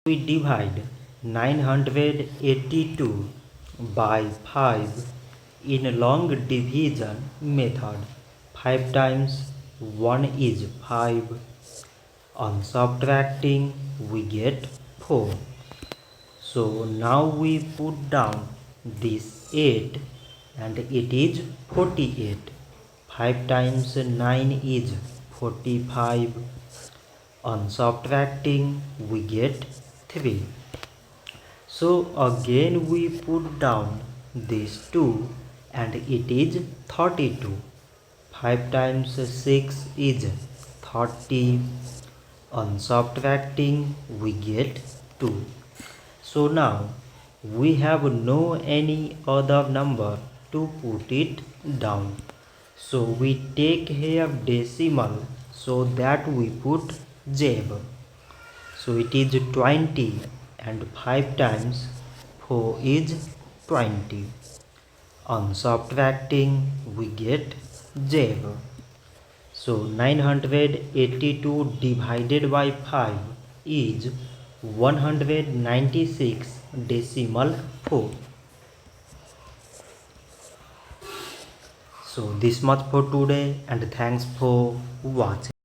We divide 982 by 5 in long division method. 5 times 1 is 5. On subtracting we get 4. So now we put down this 8 and it is 48. 5 times 9 is 45. On subtracting we get 3. So again we put down these 2 and it is 32. 5 times 6 is 30. On subtracting we get 2. So now we have no any other number to put it down. So we take here decimal so that we put jab. So it is 20 and 5 times 4 is 20. On subtracting we get jab. So 982 divided by 5 is 196 decimal 4. So this much for today and thanks for watching.